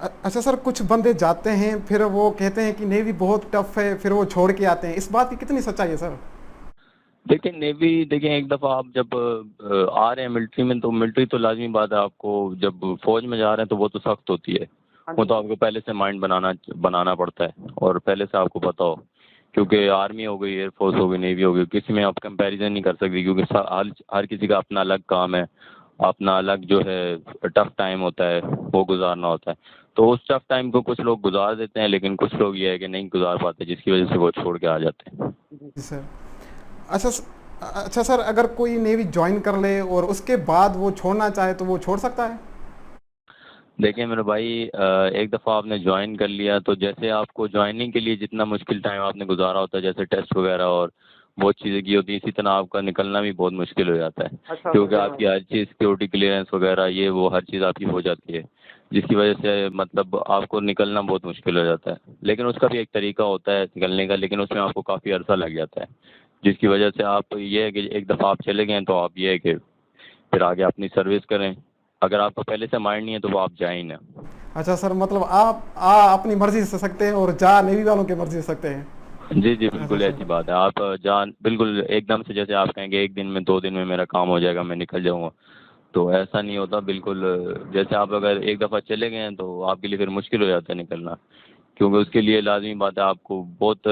اچھا سر، کچھ بندے جاتے ہیں پھر وہ کہتے ہیں کہ نیوی بہت ٹف ہے، پھر وہ چھوڑ کے آتے ہیں، اس بات کی کتنی سچائی ہے سر؟ دیکھیں نیوی، دیکھیں ایک دفعہ آپ جب آ رہے ہیں ملٹری میں، تو ملٹری تو لازمی بات ہے، آپ کو جب فوج میں جا رہے ہیں تو وہ تو سخت ہوتی ہے. ہاں وہ جی. تو آپ کو پہلے سے مائنڈ بنانا پڑتا ہے، اور پہلے سے آپ کو پتا ہو. کیونکہ آرمی ہو گئی، ایئر فورس ہو گئی، نیوی ہو گئی، کسی میں آپ کمپیریزن نہیں کر سکتے، کیونکہ ہر کسی کا اپنا الگ کام ہے، اپنا الگ جو ہے ٹف ٹائم ہوتا ہے وہ گزارنا ہوتا ہے. تو اس ٹف ٹائم کو کچھ لوگ گزار دیتے ہیں، لیکن کچھ لوگ یہ ہے کہ نہیں گزار پاتے، جس کی وجہ سے وہ چھوڑ کے آ جاتے ہیں. جی سر. اچھا اچھا سر، اگر کوئی نیوی جوائن کر لے اور اس کے بعد وہ چھوڑنا چاہے تو وہ چھوڑ سکتا ہے؟ دیکھیں میرے بھائی، ایک دفعہ آپ نے جوائن کر لیا تو جیسے آپ کو جوائننگ کے لیے جتنا مشکل ٹائم آپ نے گزارا ہوتا ہے، جیسے ٹیسٹ وغیرہ اور بہت چیزیں کی ہوتی ہیں، اسی طرح آپ کا نکلنا بھی بہت مشکل ہو جاتا ہے. اچھا کیونکہ سمجھا آپ میں. کی ہر چیز سیکورٹی کلیئرنس وغیرہ یہ وہ ہر چیز آپ کی ہو جاتی ہے، جس کی وجہ سے مطلب آپ کو نکلنا بہت مشکل ہو جاتا ہے. لیکن اس کا بھی ایک طریقہ ہوتا ہے نکلنے کا، لیکن اس میں آپ کو کافی عرصہ لگ جاتا ہے، جس کی وجہ سے آپ یہ ہے کہ ایک دفعہ آپ چلے گئے تو آپ یہ ہے کہ پھر آگے اپنی سروس کریں. اگر آپ کو پہلے سے مائنڈ نہیں ہے تو وہ آپ جائیں نہ. اچھا سر، مطلب آپ اپنی مرضی سے سکتے ہیں اور جا نیوی والوں کی مرضی سے سکتے ہیں. جی جی اچھا بالکل سر. ایسی بات ہے. آپ جان بالکل ایک دم سے جیسے آپ کہیں گے ایک دن میں 2 دن میں میرا کام ہو جائے گا میں نکل جاؤں گا، تو ایسا نہیں ہوتا بالکل. جیسے آپ اگر ایک دفعہ چلے گئے ہیں تو آپ کے لیے پھر مشکل ہو جاتا ہے نکلنا، کیونکہ اس کے لیے لازمی بات ہے آپ کو بہت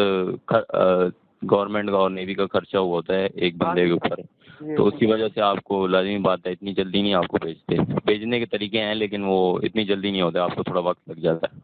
گورنمنٹ کا اور نیوی کا خرچہ ہوا ہوتا ہے ایک ہاں بندے جی. کے اوپر. جی تو اس کی سمجھا. وجہ سے آپ کو لازمی بات ہے اتنی جلدی نہیں آپ کو بھیجتے. بھیجنے کے طریقے ہیں لیکن وہ اتنی جلدی نہیں ہوتے، آپ کو تھوڑا وقت لگ جاتا ہے.